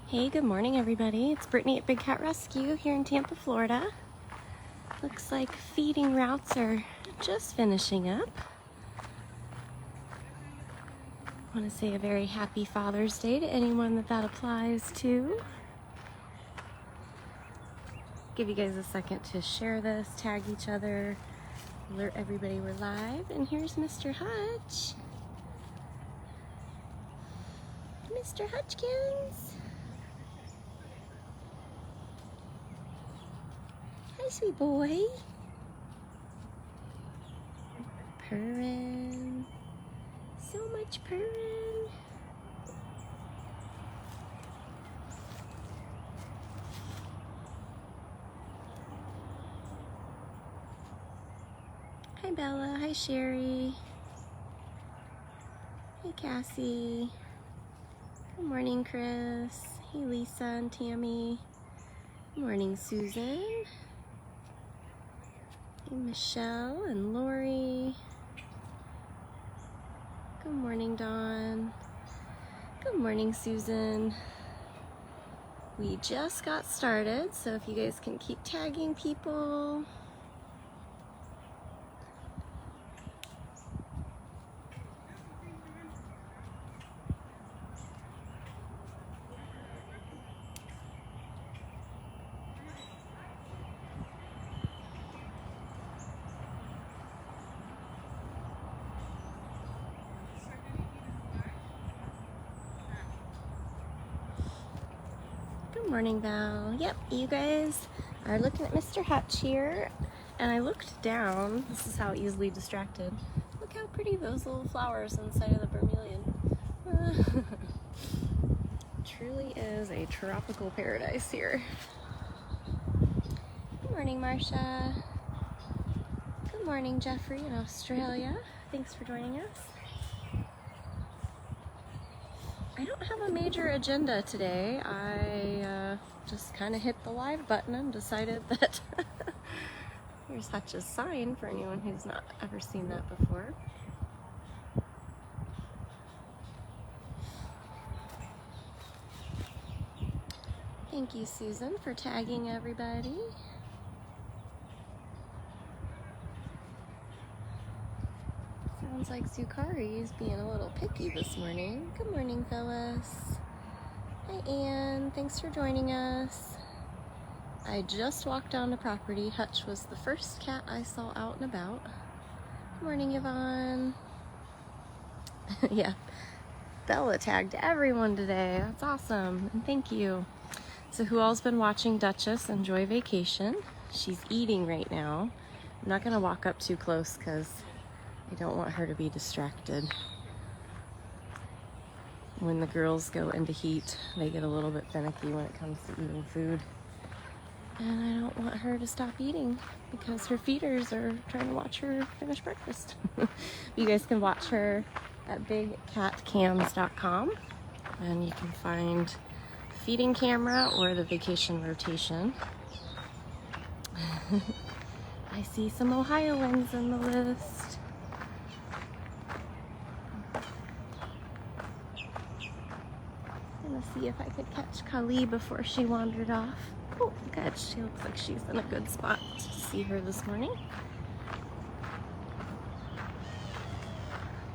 Hey, good morning everybody. It's Brittany at Big Cat Rescue here in Tampa, Florida. Looks like feeding routes are just finishing up. I want to say a very happy Father's Day to anyone that applies to. Give you guys a second to share this, tag each other, alert everybody we're live. And here's Mr. Hutch. Mr. Hutchkins. Hi, sweet boy. Purring. So much purring. Hi, Bella. Hi, Sherry. Hey, Cassie. Good morning, Chris. Hey, Lisa and Tammy. Good morning, Susan. Hey, Michelle and Lori. Good morning, Dawn. Good morning, Susan. We just got started, so if you guys can keep tagging people. Good morning, Val. Yep, you guys are looking at Mr. Hutch here, and I looked down. This is how easily distracted. Look how pretty those little flowers inside of the bromeliad. Truly is a tropical paradise here. Good morning, Marcia. Good morning, Jeffrey in Australia. Thanks for joining us. I don't have a major agenda today. I just kind of hit the live button and decided that here's Hutch's sign for anyone who's not ever seen that before. Thank you, Susan, for tagging everybody. Sounds like Zukari is being a little picky this morning. Good morning, Phyllis. Hi, Ann. Thanks for joining us. I just walked down the property. Hutch was the first cat I saw out and about. Good morning, Yvonne. Yeah, Bella tagged everyone today. That's awesome, and thank you. So who all's been watching Duchess enjoy vacation? She's eating right now. I'm not gonna walk up too close because I don't want her to be distracted. When the girls go into heat, they get a little bit finicky when it comes to eating food. And I don't want her to stop eating because her feeders are trying to watch her finish breakfast. You guys can watch her at bigcatcams.com, and you can find the feeding camera or the vacation rotation. I see some Ohioans in the list. I'm gonna see if I could catch Kali before she wandered off. Oh, good. She looks like she's in a good spot to see her this morning.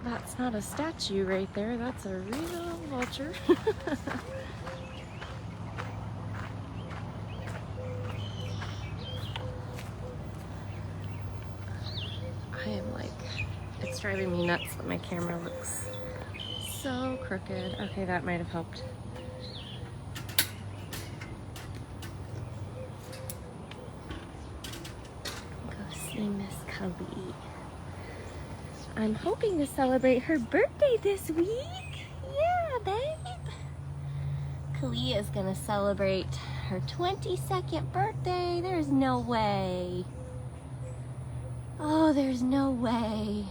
That's not a statue right there. That's a real vulture. I am like, it's driving me nuts that my camera looks so crooked. Okay, that might have helped. Miss Kali. I'm hoping to celebrate her birthday this week. Yeah, babe. Kali is gonna celebrate her 22nd birthday. There's no way. Oh, there's no way.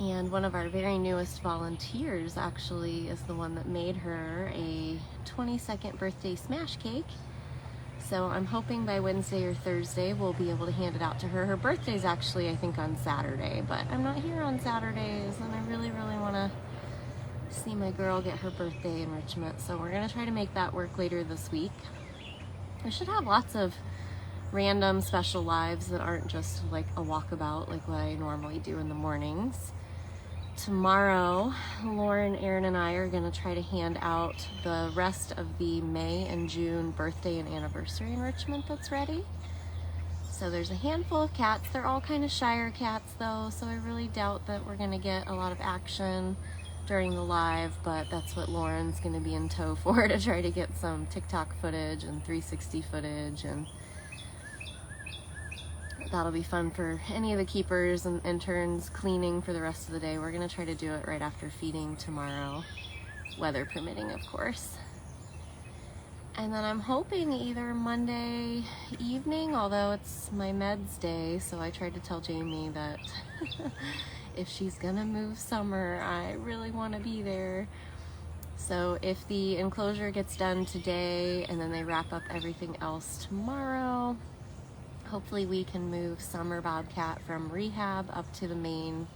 And one of our very newest volunteers actually is the one that made her a 22nd birthday smash cake. So I'm hoping by Wednesday or Thursday we'll be able to hand it out to her. Her birthday's actually, I think, on Saturday, but I'm not here on Saturdays, and I really, really want to see my girl get her birthday enrichment, so we're gonna try to make that work later this week. We should have lots of random special lives that aren't just like a walkabout like what I normally do in the mornings. Tomorrow, Lauren, Aaron, and I are going to try to hand out the rest of the May and June birthday and anniversary enrichment that's ready. So there's a handful of cats. They're all kind of shyer cats though, so I really doubt that we're going to get a lot of action during the live, but that's what Lauren's going to be in tow for, to try to get some TikTok footage and 360 footage, and that'll be fun for any of the keepers and interns cleaning for the rest of the day. We're gonna try to do it right after feeding tomorrow, weather permitting, of course. And then I'm hoping either Monday evening, although it's my meds day, so I tried to tell Jamie that if she's gonna move Summer, I really want to be there. So if the enclosure gets done today and then they wrap up everything else tomorrow, hopefully we can move Summer Bobcat from rehab up to the main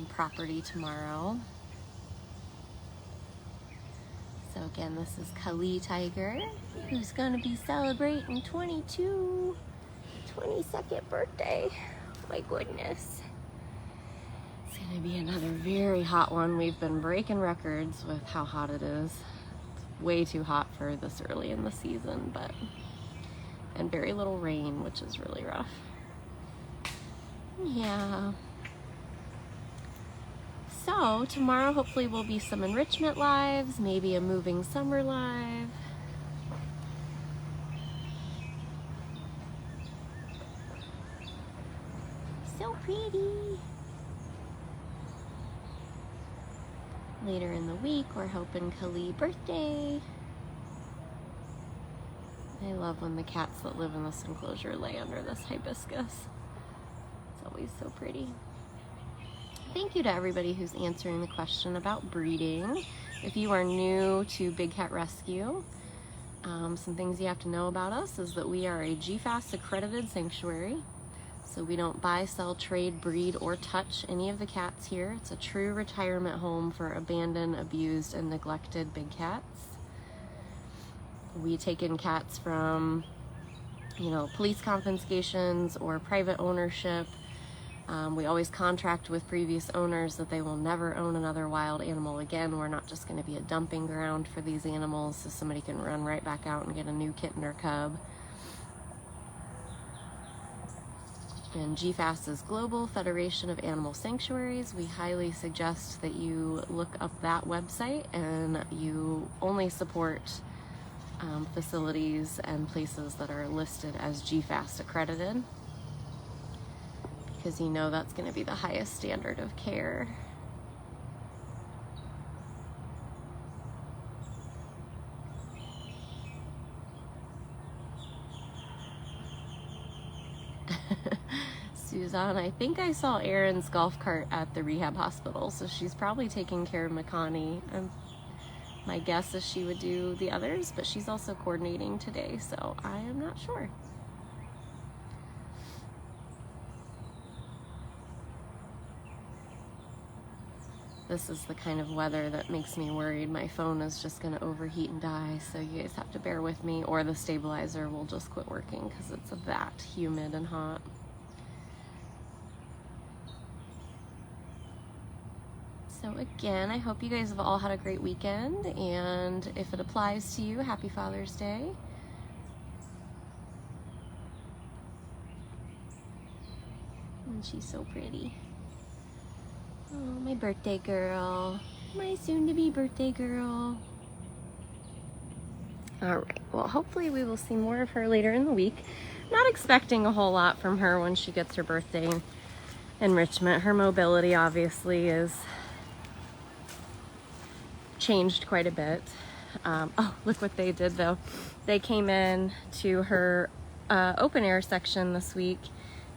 property tomorrow. So again, this is Kali Tiger, who's gonna be celebrating 22nd birthday. My goodness. It's gonna be another very hot one. We've been breaking records with how hot it is. It's way too hot for this early in the season, but and very little rain, which is really rough. Yeah. So tomorrow hopefully will be some enrichment lives, maybe a moving Summer live. So pretty. Later in the week, we're hoping Kali birthday. I love when the cats that live in this enclosure lay under this hibiscus. It's always so pretty. Thank you to everybody who's answering the question about breeding. If you are new to Big Cat Rescue, some things you have to know about us is that we are a GFAS accredited sanctuary. So we don't buy, sell, trade, breed, or touch any of the cats here. It's a true retirement home for abandoned, abused, and neglected big cats. We take in cats from, police confiscations or private ownership. We always contract with previous owners that they will never own another wild animal again. We're not just going to be a dumping ground for these animals so somebody can run right back out and get a new kitten or cub. And GFAS is Global Federation of Animal Sanctuaries. We highly suggest that you look up that website and you only support facilities and places that are listed as GFAS accredited, because that's going to be the highest standard of care. Suzanne, I think I saw Erin's golf cart at the rehab hospital, so she's probably taking care of Makani. My guess is she would do the others, but she's also coordinating today, so I am not sure. This is the kind of weather that makes me worried. My phone is just going to overheat and die, so you guys have to bear with me, or the stabilizer will just quit working because it's that humid and hot. So again, I hope you guys have all had a great weekend, and if it applies to you, happy Father's Day. And she's so pretty. Oh, my birthday girl. My soon-to-be birthday girl. Alright, well hopefully we will see more of her later in the week. Not expecting a whole lot from her when she gets her birthday enrichment. Her mobility obviously is changed quite a bit. Oh, look what they did though. They came in to her open air section this week,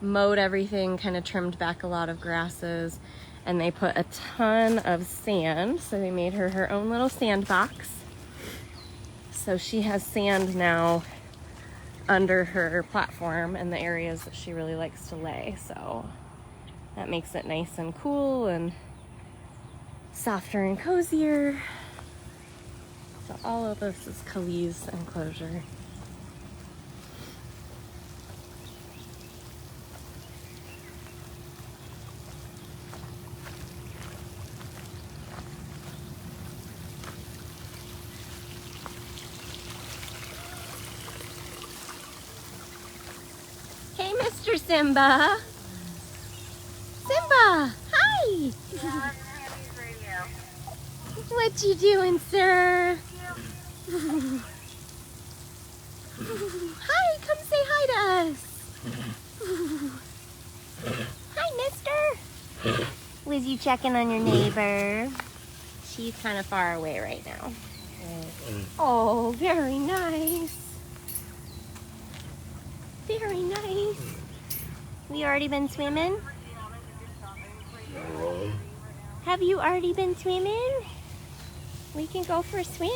mowed everything, kind of trimmed back a lot of grasses, and they put a ton of sand. So they made her her own little sandbox. So she has sand now under her platform in the areas that she really likes to lay. So that makes it nice and cool and softer and cozier. So all of this is Khalil's enclosure. Hey, Mr. Simba. Simba, hi. What you doing, sir? Hi, come say hi to us. Hi, mister. Was you checking on your neighbor? She's kind of far away right now. Oh, very nice. Very nice. We already been swimming? Have you already been swimming? We can go for a swim.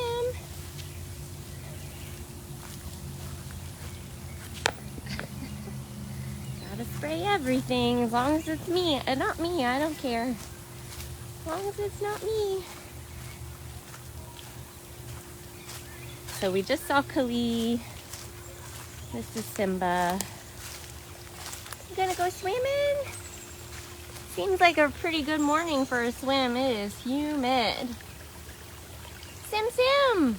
Gotta spray everything as long as it's me. Not me, I don't care. As long as it's not me. So we just saw Khalil. This is Simba. You gonna go swimming? Seems like a pretty good morning for a swim. It is humid. Sim Sim!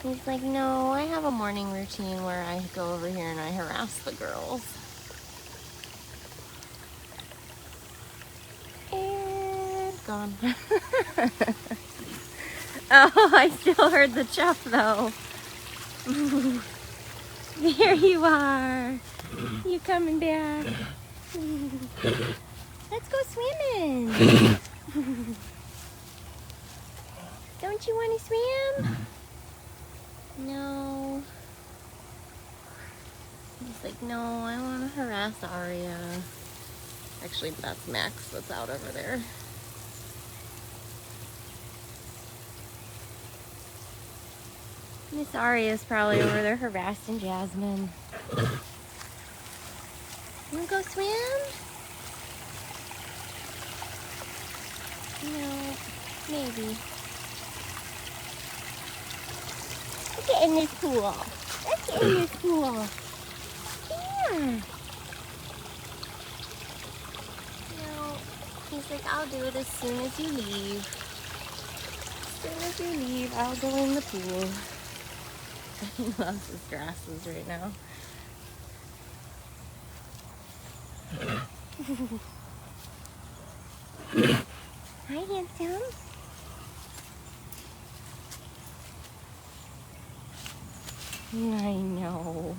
He's like, no, I have a morning routine where I go over here and I harass the girls. And gone. Oh, I still heard the chuff though. There you are. You coming back? Let's go swimming. Don't you want to swim? No. He's like, no, I want to harass Aria. Actually, that's Max that's out over there. Miss Aria's probably over there harassing Jasmine. You wanna go swim? No, maybe. Let's get in this pool. Let's get in this pool. Come No, he's like, I'll do it as soon as you leave. As soon as you leave, I'll go in the pool. He loves his grasses right now. Hi, handsome. I know.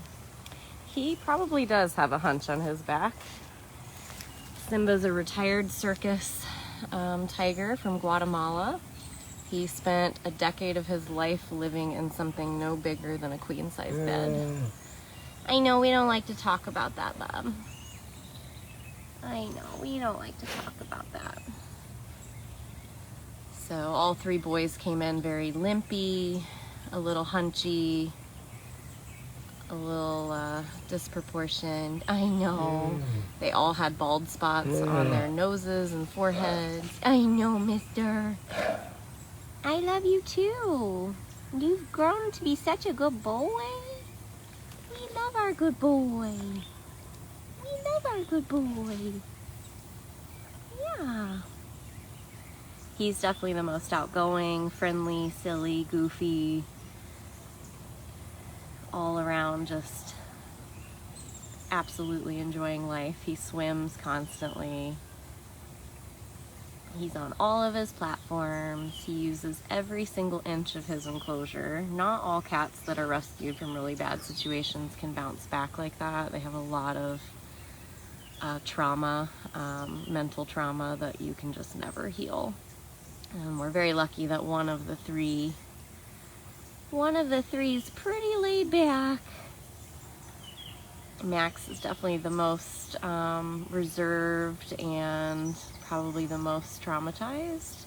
He probably does have a hunch on his back. Simba's a retired circus tiger from Guatemala. He spent a decade of his life living in something no bigger than a queen-size bed. I know we don't like to talk about that, Bob. I know, we don't like to talk about that. So all three boys came in very limpy, a little hunchy, a little disproportioned. I know. They all had bald spots on their noses and foreheads. I know, mister. I love you too. You've grown to be such a good boy. We love our good boy. We love our good boy. Yeah. He's definitely the most outgoing, friendly, silly, goofy, all around just absolutely enjoying life. He swims constantly. He's on all of his platforms. He uses every single inch of his enclosure. Not all cats that are rescued from really bad situations can bounce back like that. They have a lot of trauma, mental trauma that you can just never heal. And we're very lucky that one of the three is pretty laid back. Max is definitely the most reserved and probably the most traumatized.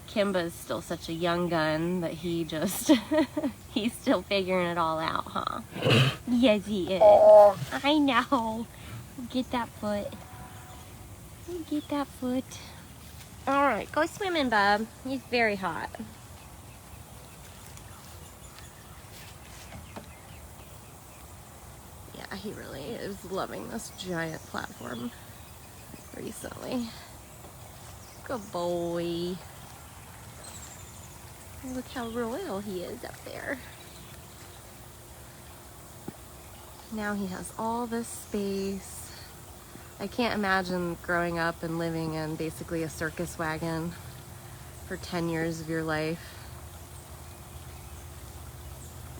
Kimba is still such a young gun that he just, he's still figuring it all out, huh? Yes, he is. I know. Get that foot. Get that foot. All right, go swimming, bub. He's very hot. Yeah, he really is loving this giant platform recently. Good boy. Look how royal he is up there. Now he has all this space. I can't imagine growing up and living in basically a circus wagon for 10 years of your life.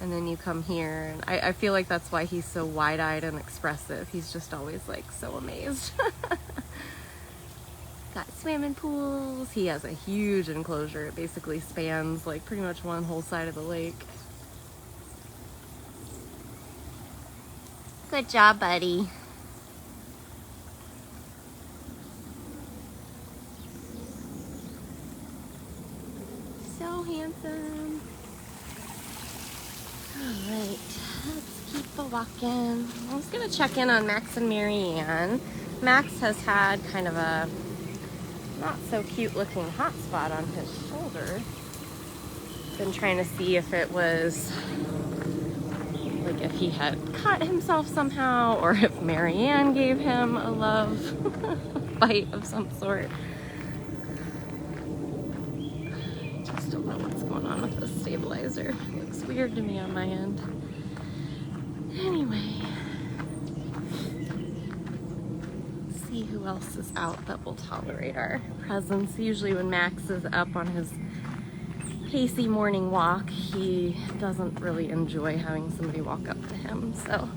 And then you come here, and I feel like that's why he's so wide-eyed and expressive. He's just always like so amazed. Got swimming pools. He has a huge enclosure. It basically spans like pretty much one whole side of the lake. Good job, buddy. So handsome. All right, let's keep walking. I was gonna check in on Max and Marianne. Max has had kind of a not so cute looking hot spot on his shoulder. Been trying to see if it was like if he had cut himself somehow, or if Marianne gave him a love bite of some sort. Just don't know what's going on with the stabilizer. It looks weird to me on my end. Anyway, let's see who else is out that will tolerate our presence. Usually when Max is up on his pacey morning walk, he doesn't really enjoy having somebody walk up to him, so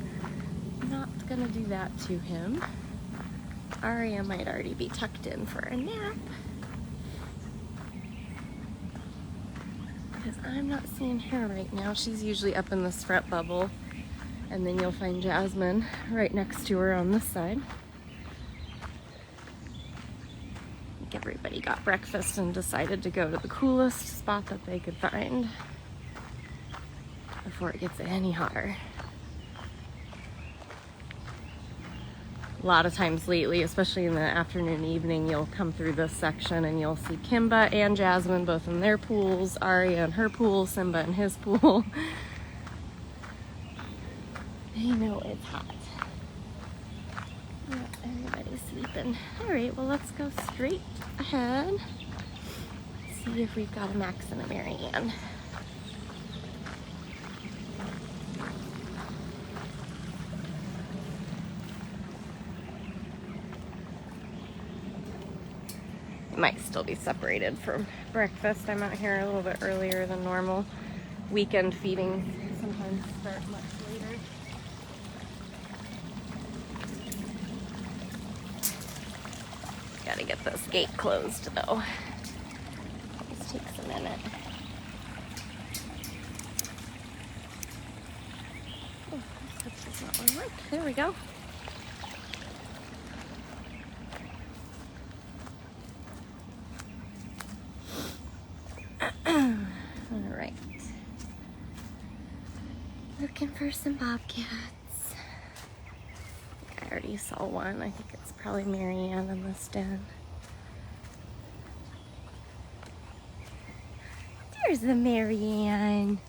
I'm not gonna do that to him. Aria might already be tucked in for a nap, because I'm not seeing her right now. She's usually up in this front bubble, and then you'll find Jasmine right next to her on this side. I think everybody got breakfast and decided to go to the coolest spot that they could find before it gets any hotter. A lot of times lately, especially in the afternoon, evening, you'll come through this section and you'll see Kimba and Jasmine both in their pools, Aria in her pool, Simba in his pool. They know it's hot. Yep, everybody's sleeping. All right, well, let's go straight ahead. See if we've got a Max and a Marianne. Might still be separated from breakfast. I'm out here a little bit earlier than normal. Weekend feedings sometimes start much later. Gotta get this gate closed though. This takes a minute. Oh, this does not want to work. There we go. Alright. Looking for some bobcats. I already saw one. I think it's probably Marianne in this den. There's the Marianne.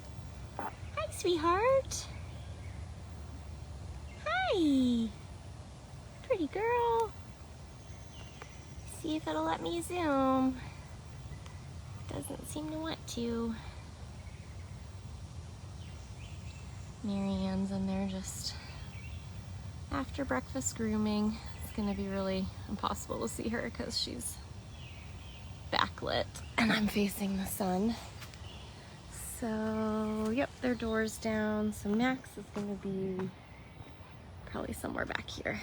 Hi, sweetheart. Hi. Pretty girl. See if it'll let me zoom. Doesn't seem to want to. Marianne's in there just after breakfast grooming. It's gonna be really impossible to see her because she's backlit and I'm facing the sun. So, yep, their door's down. So Max is gonna be probably somewhere back here.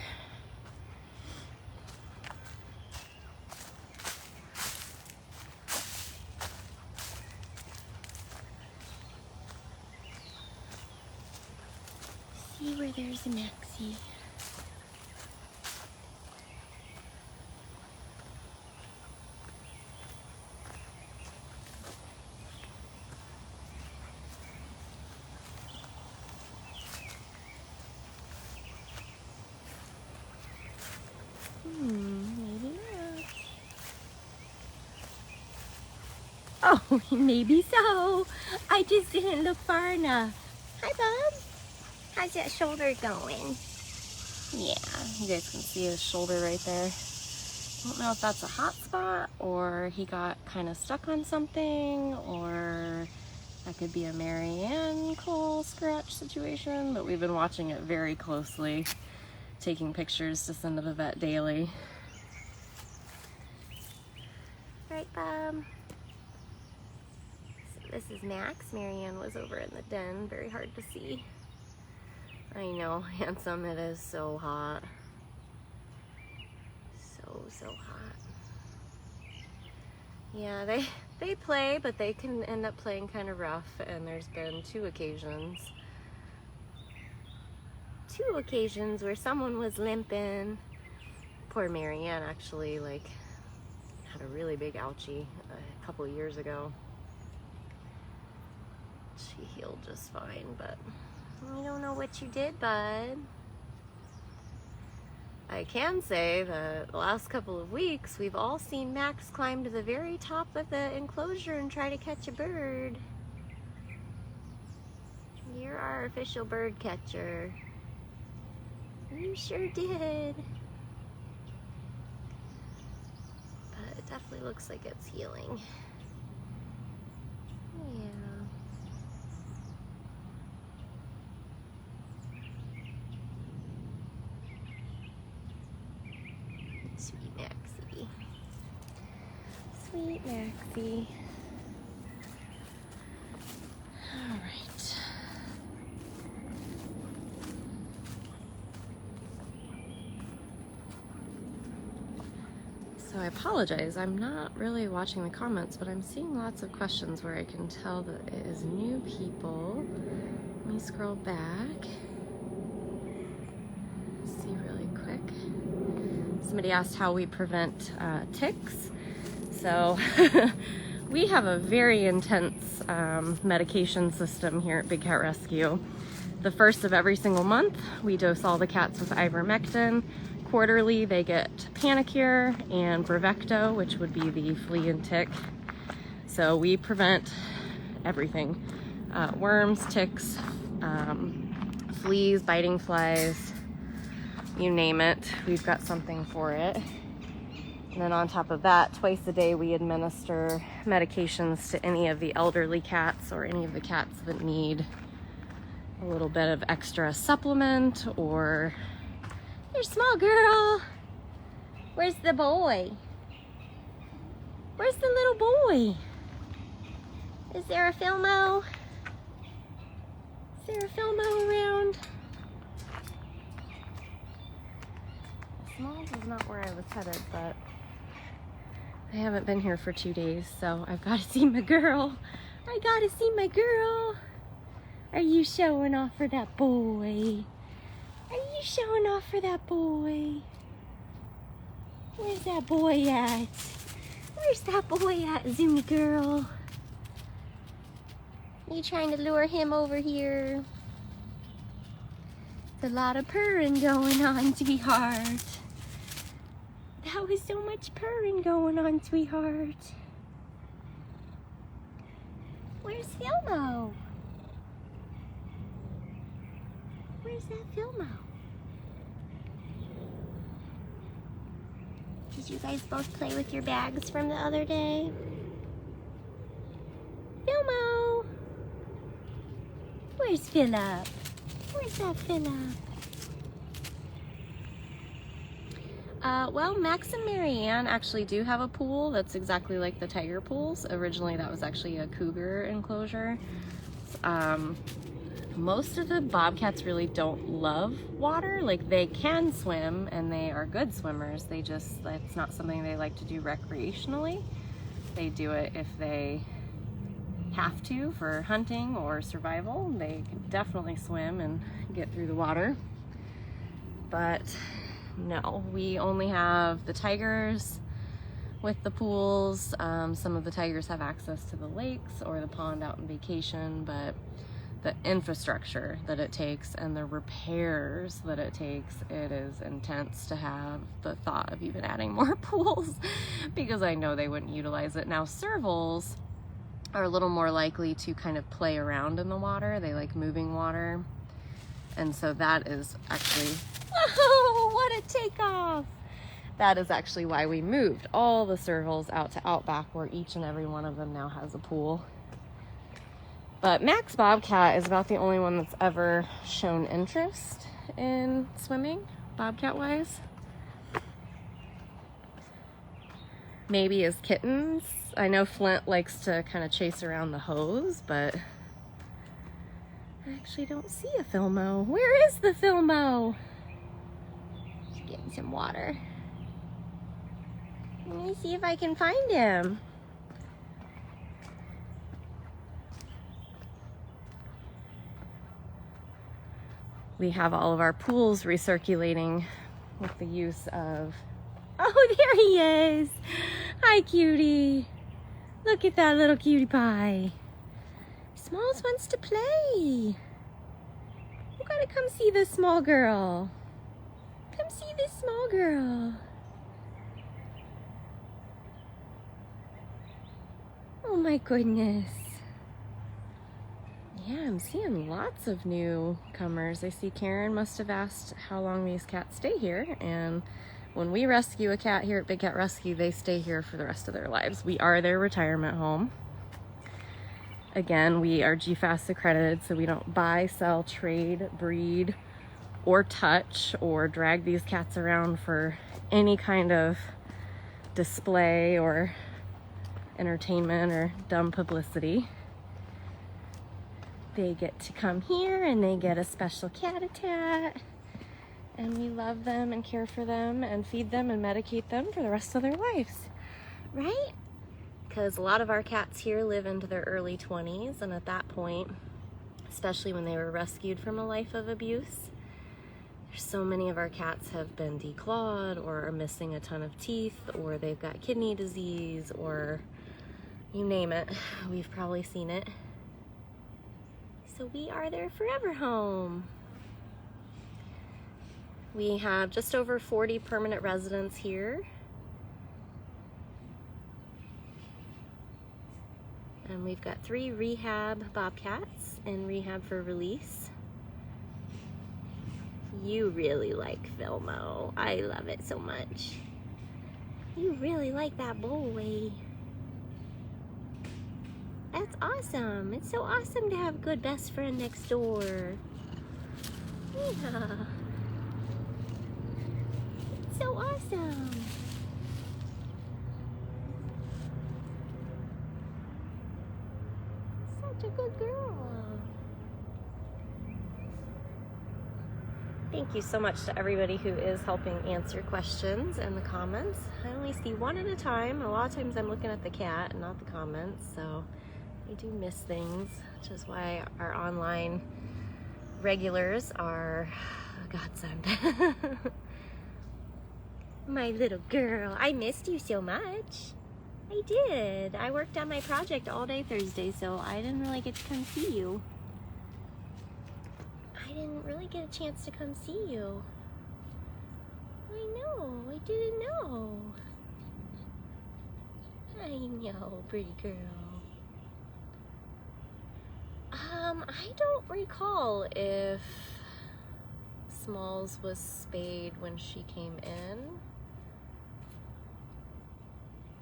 See where there's a Maxie. Maybe not. Oh, maybe so. I just didn't look far enough. Hi, Bob. How's that shoulder going? Yeah, you guys can see his shoulder right there. I don't know if that's a hot spot or he got kind of stuck on something, or that could be a Marianne Cole scratch situation, but we've been watching it very closely, taking pictures to send to the vet daily. Right, Bob? So this is Max. Marianne was over in the den, very hard to see. I know, handsome, it is so hot. So hot. Yeah, they play, but they can end up playing kind of rough, and there's been two occasions where someone was limping. Poor Marianne actually had a really big ouchie a couple of years ago. She healed just fine, but I don't know what you did, bud. I can say that the last couple of weeks, we've all seen Max climb to the very top of the enclosure and try to catch a bird. You're our official bird catcher. You sure did. But it definitely looks like it's healing. Yeah. Sweet Maxie. Sweet Maxie. All right. So I apologize, I'm not really watching the comments, but I'm seeing lots of questions where I can tell that it is new people. Let me scroll back. See really quick. Somebody asked how we prevent ticks. So we have a very intense medication system here at Big Cat Rescue. The first of every single month, we dose all the cats with ivermectin. Quarterly, they get Panicure and Bravecto, which would be the flea and tick. So we prevent everything. Worms, ticks, fleas, biting flies, you name it, we've got something for it. And then on top of that, twice a day we administer medications to any of the elderly cats or any of the cats that need a little bit of extra supplement. Or you're small girl. Where's the boy? Where's the little boy? Is there a Filmo? Is there a Filmo around? Smalls is not where I was headed, but I haven't been here for 2 days, so I've got to see my girl. I got to see my girl. Are you showing off for that boy? Are you showing off for that boy? Where's that boy at? Where's that boy at, Zoomy girl? You trying to lure him over here? There's a lot of purring going on, sweetheart. That was so much purring going on, sweetheart. Where's Filmo? Where's that Filmo? Did you guys both play with your bags from the other day? Filmo! Where's Philip? Where's that Philip? Well, Max and Marianne actually do have a pool that's exactly like the tiger pools. Originally that was actually a cougar enclosure. Most of the bobcats really don't love water. Like, they can swim and they are good swimmers. They just, that's not something they like to do recreationally. They do it if they have to for hunting or survival. They can definitely swim and get through the water. But no, we only have the tigers with the pools. Some of the tigers have access to the lakes or the pond out on vacation, but the infrastructure that it takes and the repairs that it takes, it is intense to have the thought of even adding more pools, because I know they wouldn't utilize it. Now, Servals are a little more likely to kind of play around in the water. They like moving water. And so that is actually, oh, what a takeoff! That is actually why we moved all the Servals out to Outback, where each and every one of them now has a pool. But Max Bobcat is about the only one that's ever shown interest in swimming, Bobcat-wise. Maybe as kittens. I know Flint likes to kind of chase around the hose, but I actually don't see a Filmo. Where is the Filmo? He's getting some water. Let me see if I can find him. We have all of our pools recirculating with the use of... Oh, there he is! Hi, cutie. Look at that little cutie pie. Smalls wants to play. You gotta come see this small girl. Come see this small girl. Oh my goodness. Yeah, I'm seeing lots of newcomers. I see Karen must have asked how long these cats stay here, and when we rescue a cat here at Big Cat Rescue, they stay here for the rest of their lives. We are their retirement home. Again, we are GFAS accredited, so we don't buy, sell, trade, breed, or touch, or drag these cats around for any kind of display or entertainment or dumb publicity. They get to come here and they get a special cat-a-tat, and we love them and care for them and feed them and medicate them for the rest of their lives, right? Because a lot of our cats here live into their early 20s, and at that point, especially when they were rescued from a life of abuse, so many of our cats have been declawed or are missing a ton of teeth, or they've got kidney disease, or you name it, we've probably seen it. So we are their forever home. We have just over 40 permanent residents here. And we've got 3 rehab Bobcats in rehab for release. You really like Filmo. I love it so much. You really like that boy. That's awesome. It's so awesome to have a good best friend next door. Yeah. It's so awesome. Such a good girl. Thank you so much to everybody who is helping answer questions in the comments. I only see one at a time. A lot of times I'm looking at the cat and not the comments, so I do miss things, which is why our online regulars are a godsend. My little girl, I missed you so much. I did. I worked on my project all day Thursday, so I didn't really get to come see you. I didn't really get a chance to come see you. I know, I didn't know. I know, pretty girl. I don't recall if Smalls was spayed when she came in.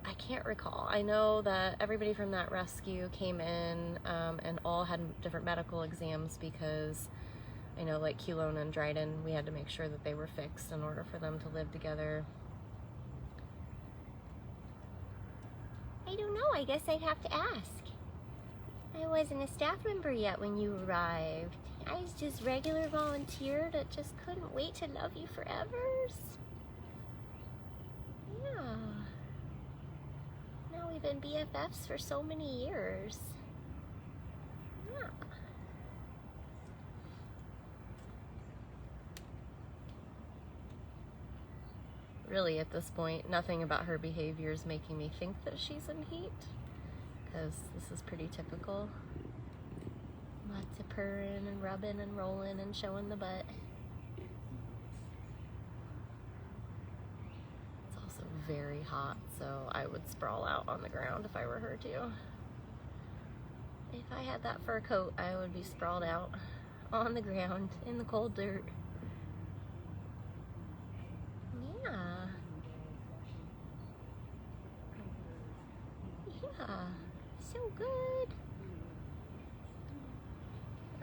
I can't recall. I know that everybody from that rescue came in and all had different medical exams, because I know like Culone and Dryden, we had to make sure that they were fixed in order for them to live together. I don't know. I guess I'd have to ask. I wasn't a staff member yet when you arrived. I was just regular volunteer that just couldn't wait to love you forever. Yeah. Now we've been BFFs for so many years. Yeah. Really, at this point, nothing about her behavior is making me think that she's in heat, because this is pretty typical. Lots of purring and rubbing and rolling and showing the butt. It's also very hot, so I would sprawl out on the ground if I were her too. If I had that fur coat, I would be sprawled out on the ground in the cold dirt. Yeah. Yeah. So good.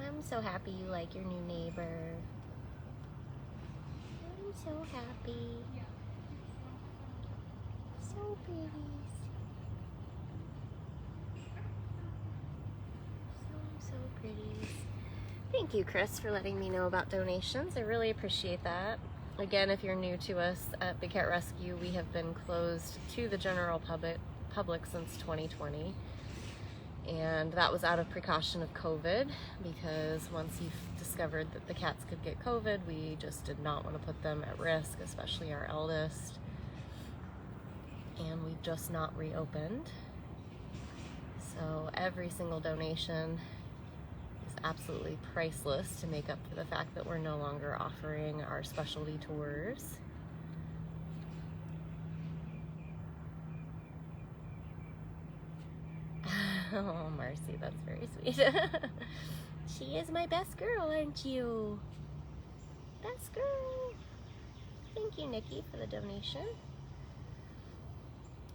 I'm so happy you like your new neighbor. I'm so happy. So pretty. So pretty. Thank you, Chris, for letting me know about donations. I really appreciate that. Again, if you're new to us at Big Cat Rescue, we have been closed to the general public since 2020. And that was out of precaution of COVID, because once you've discovered that the cats could get COVID, we just did not want to put them at risk, especially our eldest. And we've just not reopened. So every single donation is absolutely priceless to make up for the fact that we're no longer offering our specialty tours. Oh, Marcy, that's very sweet. She is my best girl, aren't you? Best girl. Thank you, Nikki, for the donation.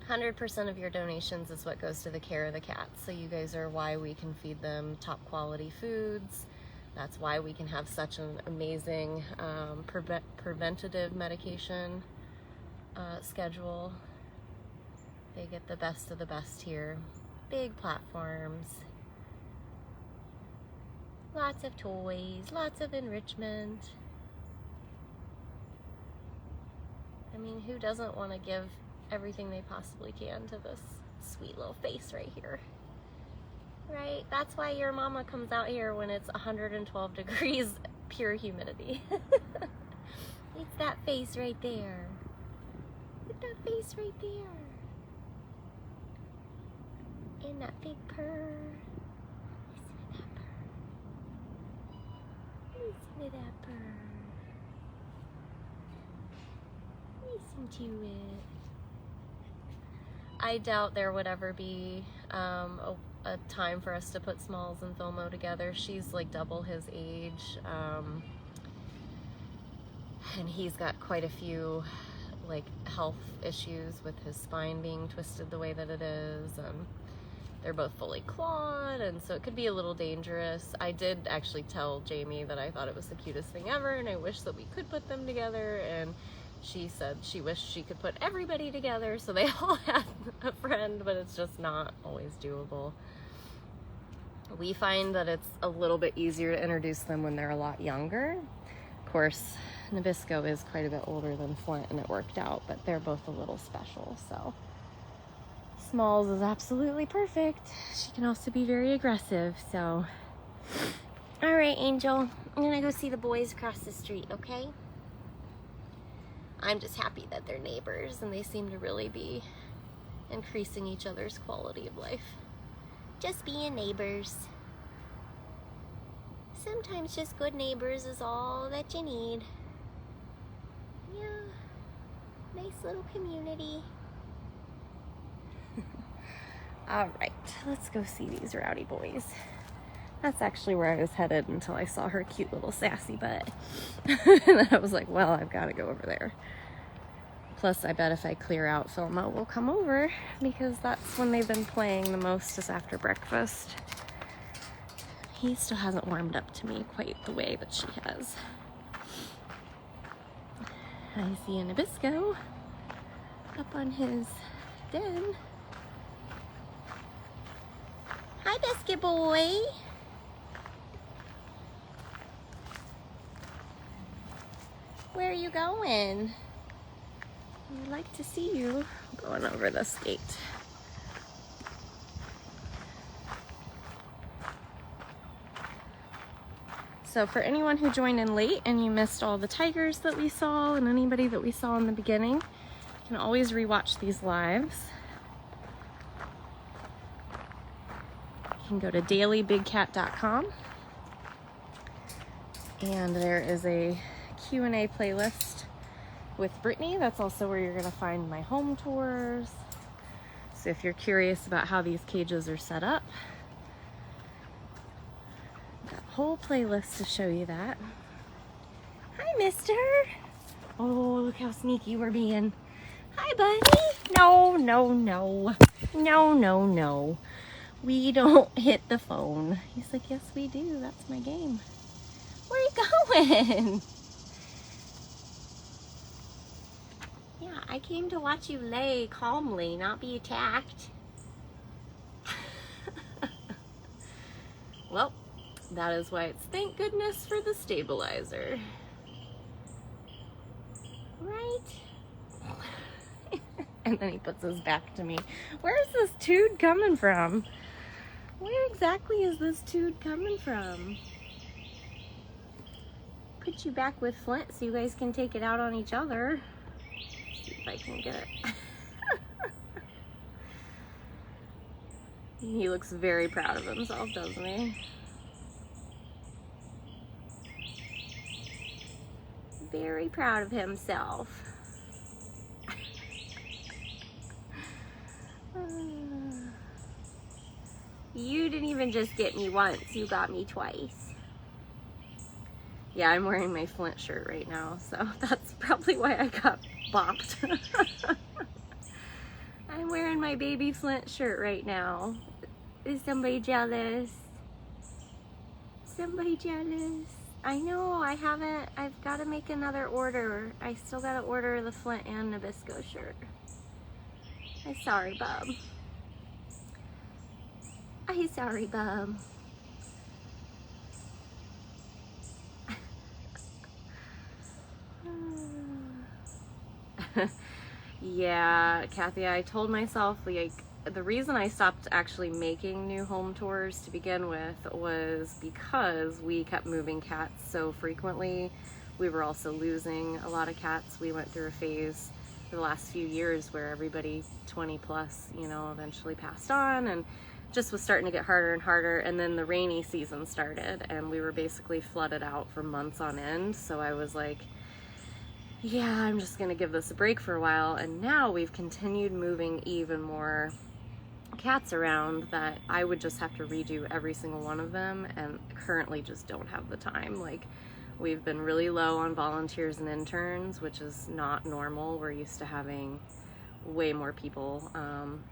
100% of your donations is what goes to the care of the cats. So you guys are why we can feed them top quality foods. That's why we can have such an amazing preventative medication schedule. They get the best of the best here. Big platforms, lots of toys, lots of enrichment. I mean, who doesn't want to give everything they possibly can to this sweet little face right here? Right? That's why your mama comes out here when it's 112 degrees pure humidity. It's that face right there. It's that face right there. And that big purr. Listen to that purr. Listen to that purr. Listen to it. I doubt there would ever be a time for us to put Smalls and Filmo together. She's like double his age. And he's got quite a few like health issues with his spine being twisted the way that it is. They're both fully clawed, and so it could be a little dangerous. I did actually tell Jamie that I thought it was the cutest thing ever, and I wish that we could put them together, and she said she wished she could put everybody together so they all had a friend, but it's just not always doable. We find that it's a little bit easier to introduce them when they're a lot younger. Of course, Nabisco is quite a bit older than Flint, and it worked out, but they're both a little special, so. Smalls is absolutely perfect. She can also be very aggressive, so. All right, Angel, I'm gonna go see the boys across the street, okay? I'm just happy that they're neighbors, and they seem to really be increasing each other's quality of life. Just being neighbors. Sometimes just good neighbors is all that you need. Yeah, nice little community. All right, let's go see these rowdy boys. That's actually where I was headed until I saw her cute little sassy butt. And I was like, well, I've got to go over there. Plus, I bet if I clear out, Filmo will come over, because that's when they've been playing the most, is after breakfast. He still hasn't warmed up to me quite the way that she has. I see a Nabisco up on his den. Hi, biscuit boy. Where are you going? I'd like to see you going over this gate. So for anyone who joined in late and you missed all the tigers that we saw and anybody that we saw in the beginning, you can always rewatch these lives. You can go to dailybigcat.com, and there is a Q&A playlist with Brittany. That's also where you're going to find my home tours. So if you're curious about how these cages are set up, whole playlist to show you that. Hi, mister. Oh, look how sneaky we're being. Hi, buddy. No, no, no. No, no, no. We don't hit the phone. He's like, yes, we do. That's my game. Where are you going? Yeah, I came to watch you lay calmly, not be attacked. Well, that is why it's thank goodness for the stabilizer. Right? And then he puts his back to me. Where's this tood coming from? Where exactly is this tood coming from? Put you back with Flint so you guys can take it out on each other. See if I can get it. He looks very proud of himself, doesn't he? Very proud of himself. You didn't even just get me once, you got me twice. Yeah, I'm wearing my Flint shirt right now, so that's probably why I got bopped. I'm wearing my baby Flint shirt right now. Is somebody jealous? Somebody jealous? I know, I've got to make another order. I still got to order the Flint and Nabisco shirt. I'm sorry, bub. I'm sorry, bub. Yeah, Kathy, I told myself, like, the reason I stopped actually making new home tours to begin with was because we kept moving cats so frequently. We were also losing a lot of cats. We went through a phase for the last few years where everybody 20 plus, you know, eventually passed on, and just was starting to get harder and harder. And then the rainy season started and we were basically flooded out for months on end. So I was like, yeah, I'm just gonna give this a break for a while. And now we've continued moving even more cats around that I would just have to redo every single one of them, and currently just don't have the time. Like, we've been really low on volunteers and interns, which is not normal. We're used to having way more people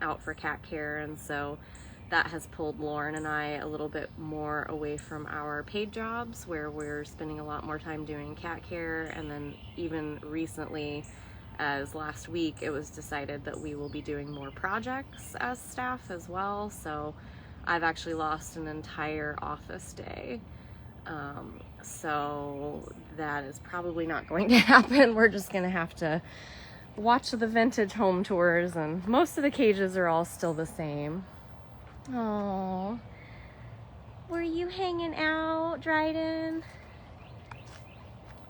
out for cat care, and so that has pulled Lauren and I a little bit more away from our paid jobs, where we're spending a lot more time doing cat care. And then even recently, as last week, it was decided that we will be doing more projects as staff as well. So I've actually lost an entire office day. So that is probably not going to happen. We're just gonna have to watch the vintage home tours, and most of the cages are all still the same. Oh, were you hanging out, Dryden?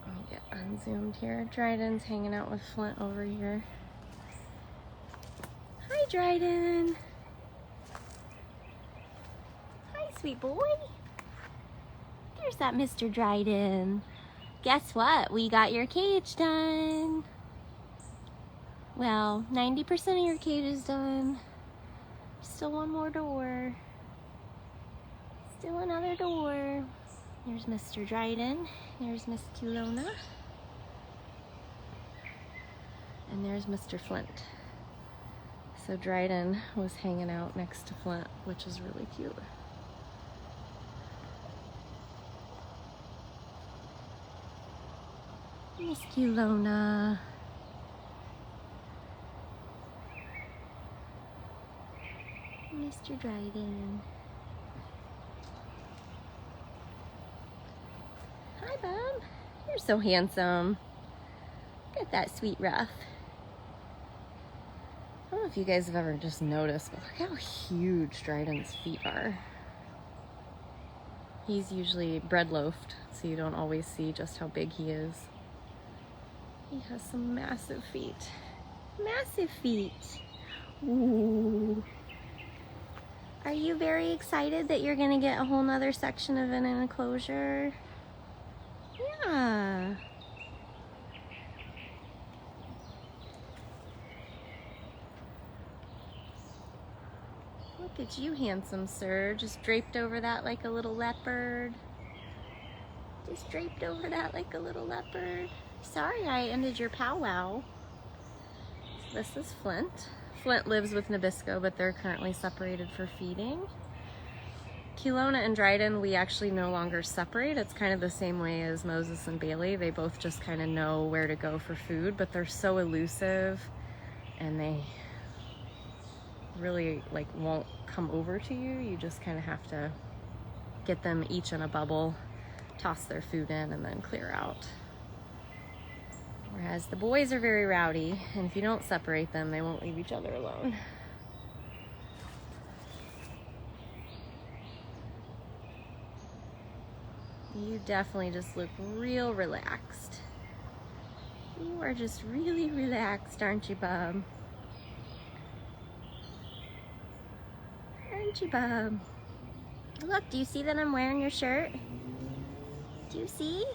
I'll get unzoomed here. Dryden's hanging out with Flint over here. Hi, Dryden. Hi, sweet boy. There's that Mr. Dryden. Guess what? We got your cage done. Well, 90% of your cage is done. Still one more door. Still another door. There's Mr. Dryden. There's Miss Culona. And there's Mr. Flint. So Dryden was hanging out next to Flint, which is really cute. Miss Culona. Mr. Dryden. Hi, Bob. You're so handsome. Look at that sweet ruff. I don't know if you guys have ever just noticed, but look how huge Dryden's feet are. He's usually bread loafed, so you don't always see just how big he is. He has some massive feet. Massive feet. Ooh. Are you very excited that you're gonna get a whole nother section of an enclosure? Yeah. Look at you, handsome sir, just draped over that like a little leopard. Just draped over that like a little leopard. Sorry I ended your powwow. This is Flint. Flint lives with Nabisco, but they're currently separated for feeding. Kelowna and Dryden, we actually no longer separate. It's kind of the same way as Moses and Bailey. They both just kind of know where to go for food, but they're so elusive and they really like won't come over to you. You just kind of have to get them each in a bubble, toss their food in, and then clear out. Whereas the boys are very rowdy, and if you don't separate them, they won't leave each other alone. You definitely just look real relaxed. You are just really relaxed, aren't you, Bob? Aren't you, Bob? Look, do you see that I'm wearing your shirt? Do you see?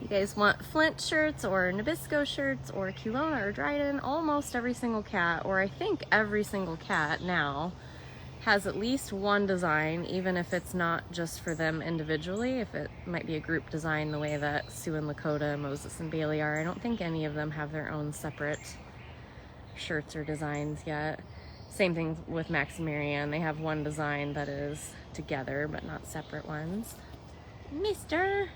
You guys want Flint shirts or Nabisco shirts or Kelowna or Dryden? Almost every single cat, or I think every single cat now, has at least one design, even if it's not just for them individually, if it might be a group design the way that Sue and Lakota, Moses and Bailey are. I don't think any of them have their own separate shirts or designs yet. Same thing with Max and Marianne. They have one design that is together, but not separate ones. Mister,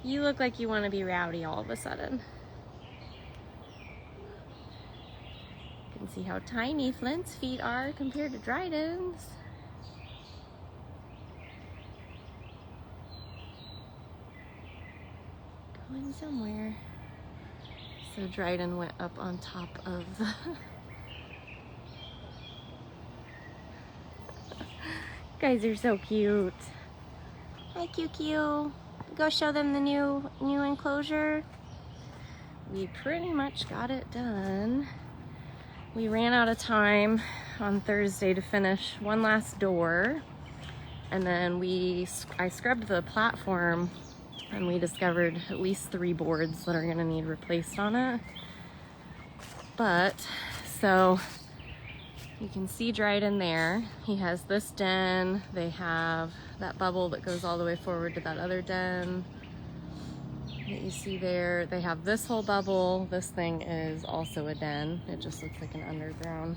you look like you want to be rowdy all of a sudden. You can see how tiny Flint's feet are compared to Dryden's. Going somewhere. So Dryden went up on top of the guys are so cute. Hi, QQ. Go show them the new enclosure. We pretty much got it done. We ran out of time on Thursday to finish one last door, and then I scrubbed the platform, and we discovered at least 3 boards that are gonna need replaced on it. But so you can see Dryden there. He has this den. They have that bubble that goes all the way forward to that other den that you see there. They have this whole bubble. This thing is also a den. It just looks like an underground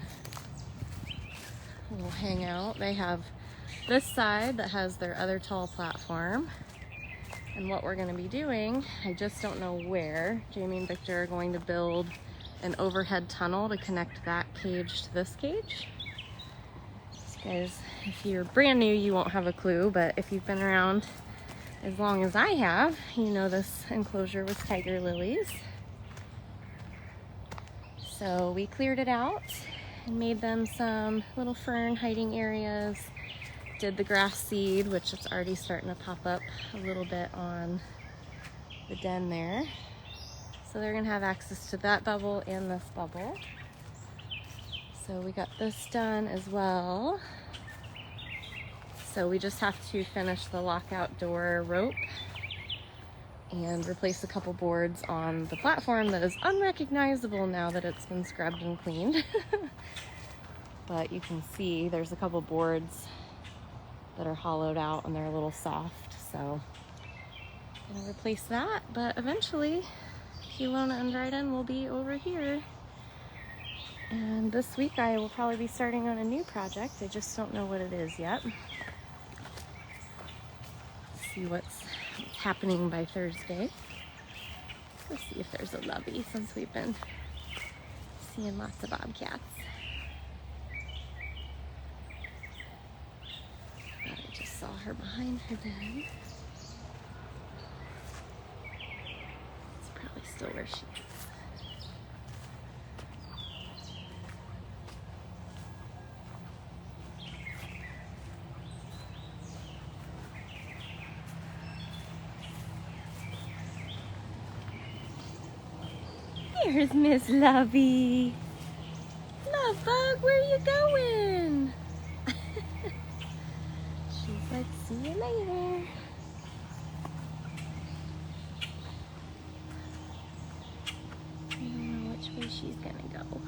little hangout. They have this side that has their other tall platform. And what we're going to be doing, I just don't know where, Jamie and Victor are going to build an overhead tunnel to connect that cage to this cage. So guys, if you're brand new, you won't have a clue, but if you've been around as long as I have, you know this enclosure was tiger lilies. So we cleared it out and made them some little fern hiding areas. Did the grass seed, which is already starting to pop up a little bit on the den there. So they're gonna have access to that bubble and this bubble. So we got this done as well. So we just have to finish the lockout door rope and replace a couple boards on the platform that is unrecognizable now that it's been scrubbed and cleaned. But you can see there's a couple boards that are hollowed out and they're a little soft. So I'm gonna replace that, but eventually Kelowna and Dryden will be over here. And this week I will probably be starting on a new project. I just don't know what it is yet. See what's happening by Thursday. Let's see if there's a lovey since we've been seeing lots of bobcats. Thought I just saw her behind her den. It's probably still where she is. Here's Miss Lovey. Love bug, where are you going? She's like, see you later. I don't know which way she's gonna go.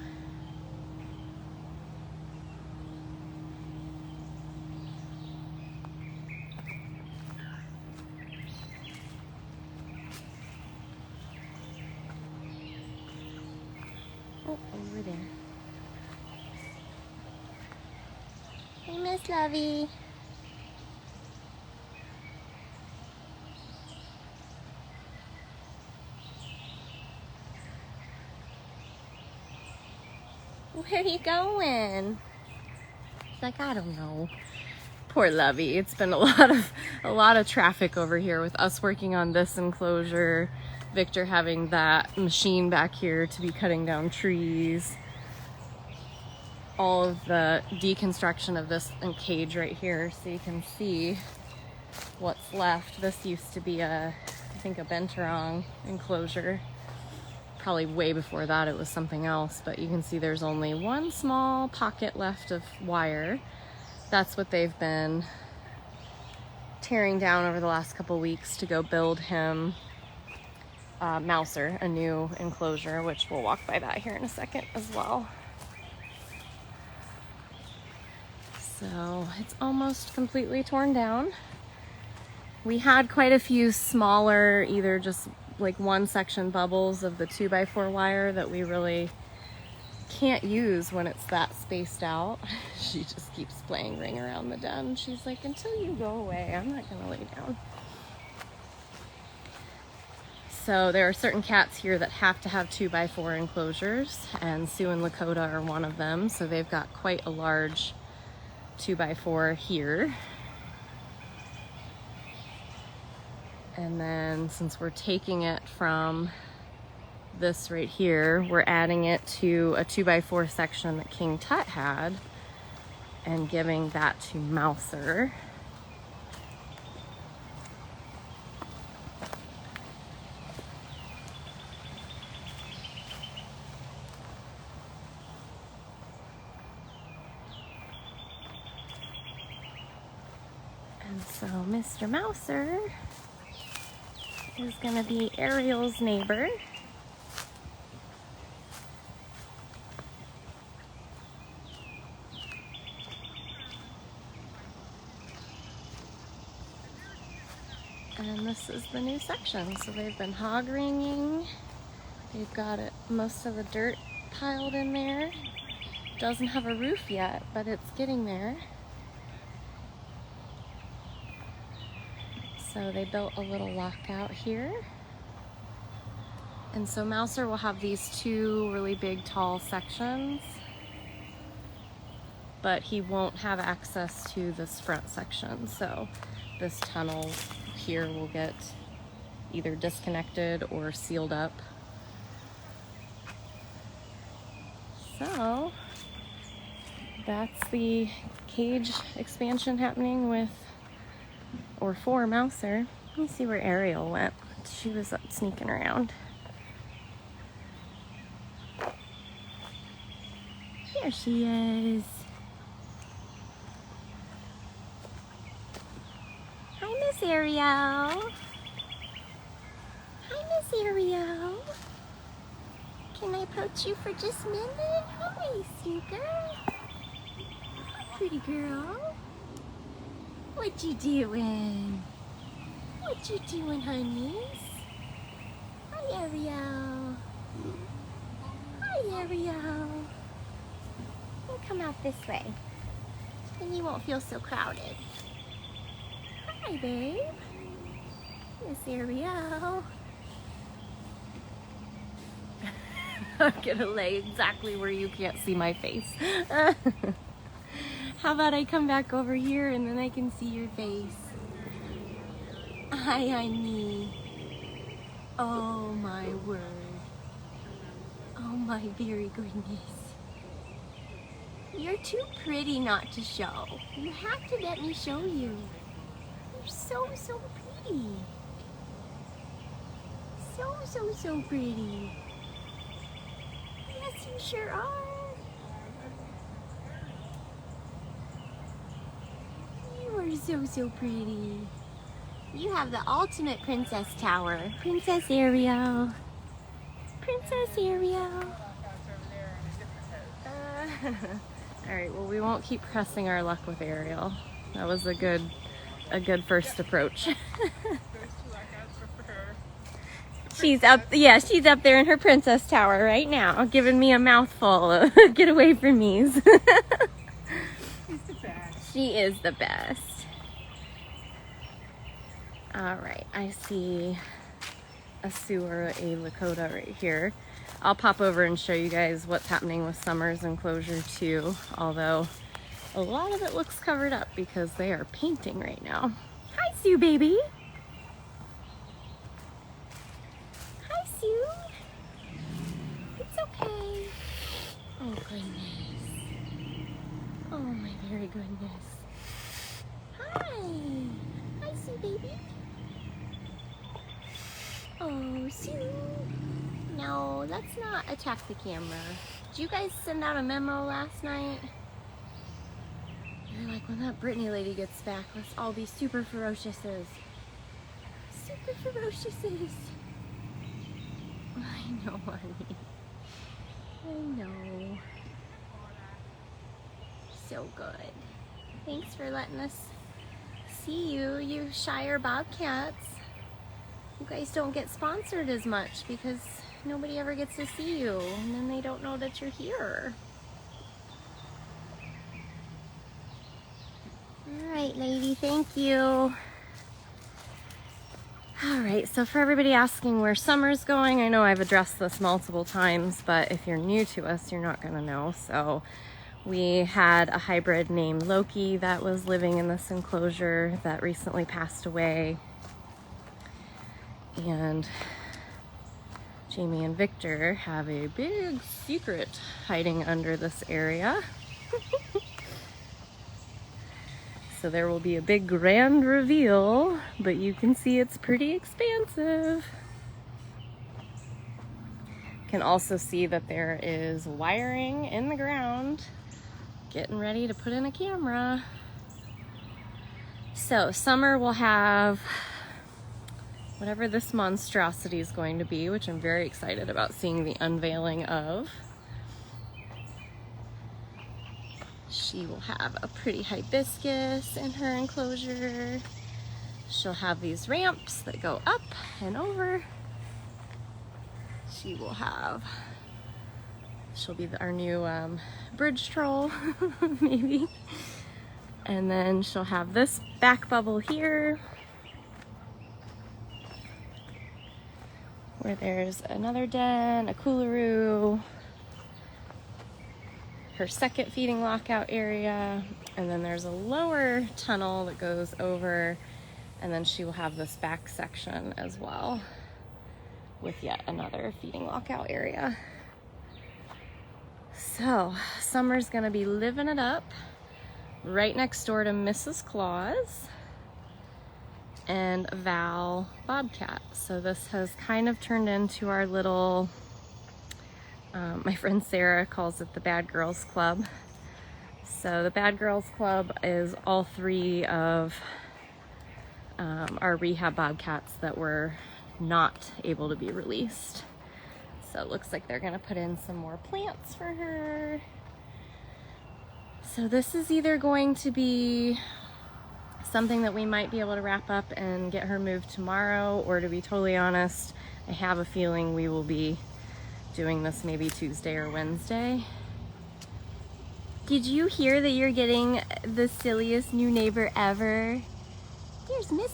over there. Hey, Miss Lovey. Where are you going? She's like, I don't know. Poor Lovey. It's been a lot of traffic over here with us working on this enclosure, Victor having that machine back here to be cutting down trees, all of the deconstruction of this cage right here, so you can see what's left. This used to be I think a Benturong enclosure. Probably way before that it was something else, but you can see there's only one small pocket left of wire. That's what they've been tearing down over the last couple weeks to go build him Mouser, a new enclosure, which we'll walk by that here in a second as well. So it's almost completely torn down. We had quite a few smaller, either just like one section bubbles of the 2x4 wire that we really can't use when it's that spaced out. She just keeps playing Ring Around the Den. She's like, until you go away, I'm not gonna lay down. So there are certain cats here that have to have 2x4 enclosures, and Sue and Lakota are one of them. So they've got quite a large 2x4 here. And then since we're taking it from this right here, we're adding it to a 2x4 section that King Tut had and giving that to Mouser. And so Mr. Mouser is gonna be Ariel's neighbor. And this is the new section. So they've been hog ringing. They've got most of the dirt piled in there. Doesn't have a roof yet, but it's getting there. So they built a little lockout here. And so Mouser will have these two really big tall sections, but he won't have access to this front section. So this tunnel here will get either disconnected or sealed up. So that's the cage expansion happening with for Mouser. Let me see where Ariel went. She was up sneaking around. Here she is. Hi, Miss Ariel. Hi, Miss Ariel. Can I approach you for just a minute? Hi, Sneaker. Hi, pretty girl. What you doing? What you doing, honeys? Hi, Ariel. Hi, Ariel. We'll come out this way, and you won't feel so crowded. Hi, babe. Miss Ariel. I'm gonna lay exactly where you can't see my face. How about I come back over here and then I can see your face? Hi, honey. Oh my word. Oh my very goodness. You're too pretty not to show. You have to let me show you. You're so, so pretty. So, so, so pretty. Yes, you sure are. You are so, so pretty. You have the ultimate princess tower. Princess Ariel. Princess Ariel. Alright, well, we won't keep pressing our luck with Ariel. That was a good first approach. She's up, yeah, she's up there in her princess tower right now, giving me a mouthful. Get away from me. She's the best. She is the best. All right, I see a Sioux or a Lakota right here. I'll pop over and show you guys what's happening with Summer's enclosure too, although a lot of it looks covered up because they are painting right now. Hi, Sioux baby. Hi, Sioux. It's okay. Oh, goodness. Oh, my very goodness. Hi. Hi, Sioux baby. Oh, Sioux. No, let's not attack the camera. Did you guys send out a memo last night? You're like, when that Brittany lady gets back, let's all be super ferociouses. Super ferociouses. I know, honey. I know. So good. Thanks for letting us see you, you Shire Bobcats. You guys don't get sponsored as much because nobody ever gets to see you, and then they don't know that you're here. All right, lady, thank you. All right, so for everybody asking where Summer's going, I know I've addressed this multiple times, but if you're new to us, you're not gonna know. So we had a hybrid named Loki that was living in this enclosure that recently passed away. And Jamie and Victor have a big secret hiding under this area. So there will be a big grand reveal, but you can see it's pretty expansive. You can also see that there is wiring in the ground, getting ready to put in a camera. So Summer will have whatever this monstrosity is going to be, which I'm very excited about seeing the unveiling of. She will have a pretty hibiscus in her enclosure. She'll have these ramps that go up and over. She'll be our new bridge troll, maybe. And then she'll have this back bubble here, where there's another den, a coolaroo, her second feeding lockout area, and then there's a lower tunnel that goes over, and then she will have this back section as well with yet another feeding lockout area. So Summer's gonna be living it up right next door to Mrs. Claus and Val Bobcat. So this has kind of turned into our little, my friend Sarah calls it the Bad Girls Club. So the Bad Girls Club is all three of our rehab Bobcats that were not able to be released. So it looks like they're gonna put in some more plants for her. So this is either going to be something that we might be able to wrap up and get her moved tomorrow, or to be totally honest, I have a feeling we will be doing this maybe Tuesday or Wednesday. Did you hear that you're getting the silliest new neighbor ever? There's Miss.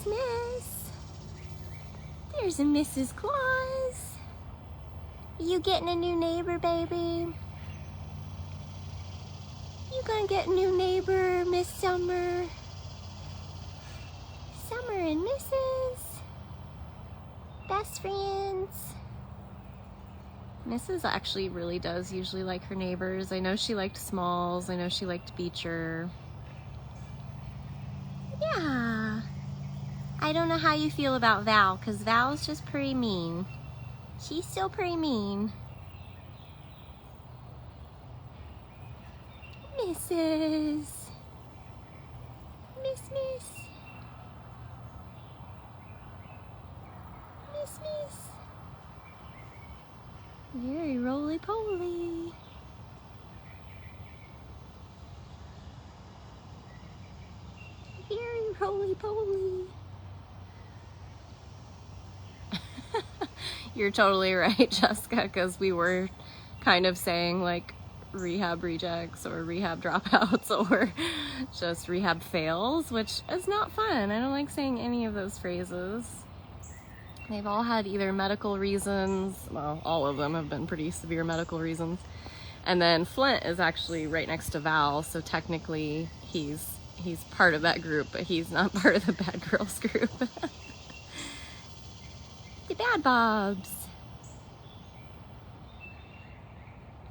There's a Mrs. Claus. You getting a new neighbor, baby? You gonna get a new neighbor, Miss Summer? Summer and Mrs. Best friends. Mrs. actually really does usually like her neighbors. I know she liked Smalls. I know she liked Beecher. Yeah. I don't know how you feel about Val, because Val's just pretty mean. She's still pretty mean. Mrs. Miss. Very roly-poly. Very roly-poly. You're totally right, Jessica, because we were kind of saying like rehab rejects or rehab dropouts or just rehab fails, which is not fun. I don't like saying any of those phrases. They've all had either medical reasons, well, all of them have been pretty severe medical reasons. And then Flint is actually right next to Val, so technically he's part of that group, but he's not part of the bad girls group. The bad Bobs.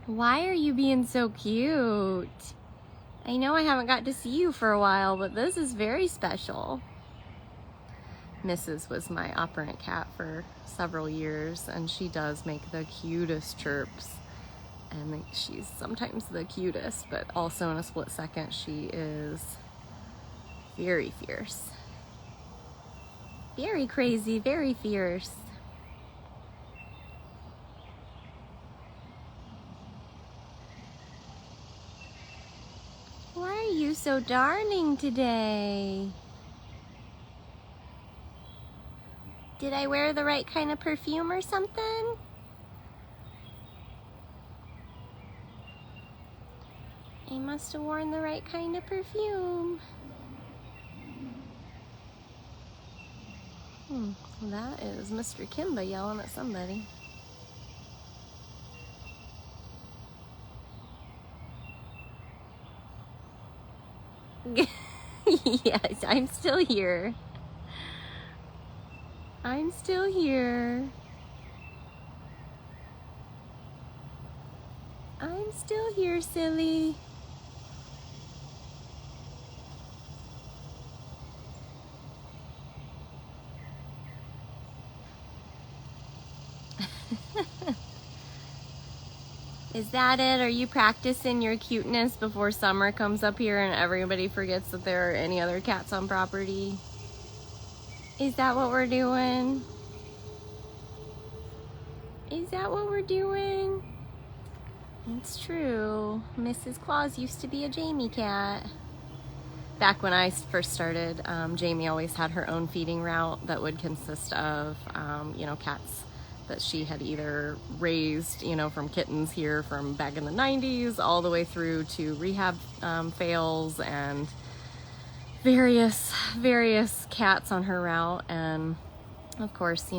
Why are you being so cute? I know I haven't got to see you for a while, but this is very special. Mrs. was my operant cat for several years, and she does make the cutest chirps. And she's sometimes the cutest, but also in a split second, she is very fierce. Very crazy, very fierce. Why are you so darling today? Did I wear the right kind of perfume or something? I must have worn the right kind of perfume. That is Mr. Kimba yelling at somebody. Yes, I'm still here. I'm still here. I'm still here, silly. Is that it? Are you practicing your cuteness before summer comes up here and everybody forgets that there are any other cats on property? Is that what we're doing? Is that what we're doing? It's true. Mrs. Claus used to be a Jamie cat. Back when I first started, Jamie always had her own feeding route that would consist of, cats that she had either raised, from kittens here from back in the 90s all the way through to rehab fails and various cats on her route. And of course,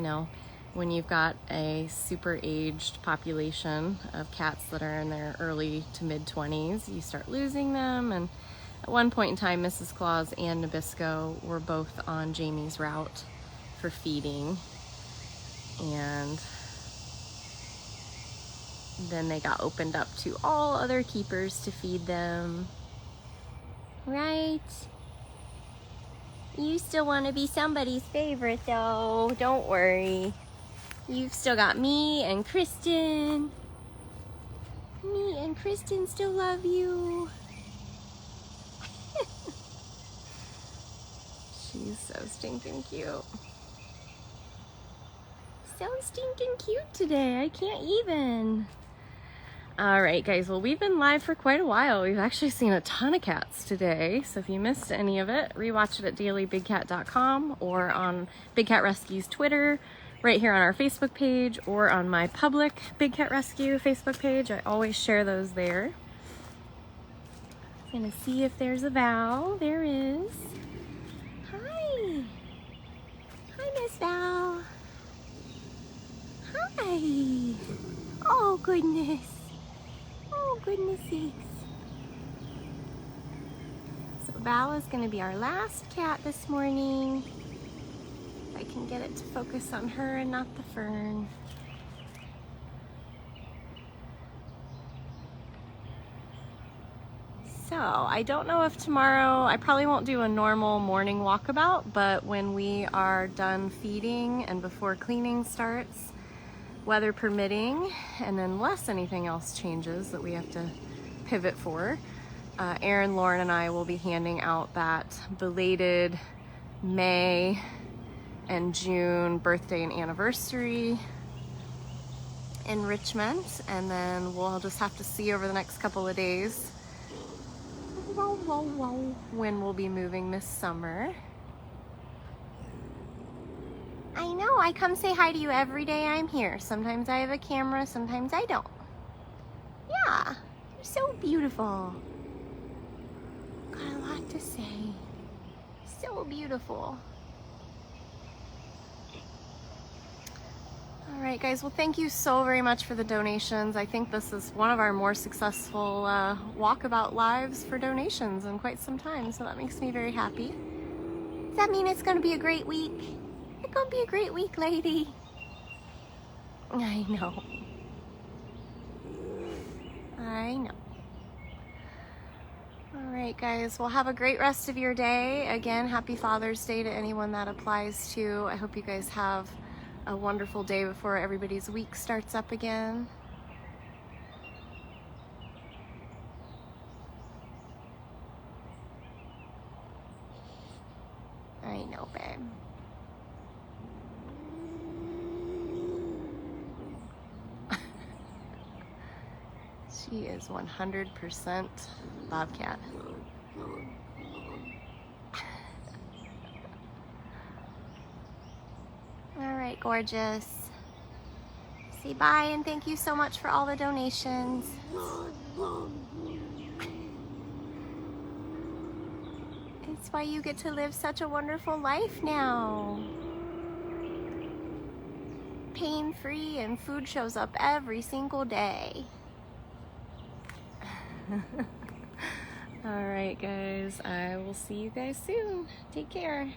when you've got a super aged population of cats that are in their early to mid 20s, you start losing them. And at one point in time, Mrs. Claus and Nabisco were both on Jamie's route for feeding. And then they got opened up to all other keepers to feed them. Right? You still want to be somebody's favorite though, don't worry. You've still got me and Kristen. Me and Kristen still love you. She's so stinking cute. So stinking cute today, I can't even. All right, guys, well, we've been live for quite a while. We've actually seen a ton of cats today, so if you missed any of it, rewatch it at dailybigcat.com or on Big Cat Rescue's Twitter, right here on our Facebook page, or on my public Big Cat Rescue Facebook page. I always share those there. Gonna see if there's a Val. There is. Hi. Hi, Miss Val. Hi. Oh, goodness. Oh, goodness sakes. So Val is going to be our last cat this morning. If I can get it to focus on her and not the fern. So I don't know if tomorrow, I probably won't do a normal morning walkabout, but when we are done feeding and before cleaning starts, weather permitting, and unless anything else changes that we have to pivot for, Erin, Lauren, and I will be handing out that belated May and June birthday and anniversary enrichment, and then we'll just have to see over the next couple of days when we'll be moving this summer. I know, I come say hi to you every day I'm here. Sometimes I have a camera, sometimes I don't. Yeah, you're so beautiful. Got a lot to say. So beautiful. All right, guys, well, thank you so very much for the donations. I think this is one of our more successful walkabout lives for donations in quite some time, so that makes me very happy. Does that mean it's gonna be a great week? It's gonna be a great week, lady. I know. I know. All right, guys, well, have a great rest of your day. Again, happy Father's Day to anyone that applies to. I hope you guys have a wonderful day before everybody's week starts up again. I know, babe. She is 100% Bobcat. All right, gorgeous. Say bye and thank you so much for all the donations. It's why you get to live such a wonderful life now. Pain-free, and food shows up every single day. All right, guys, I will see you guys soon. Take care.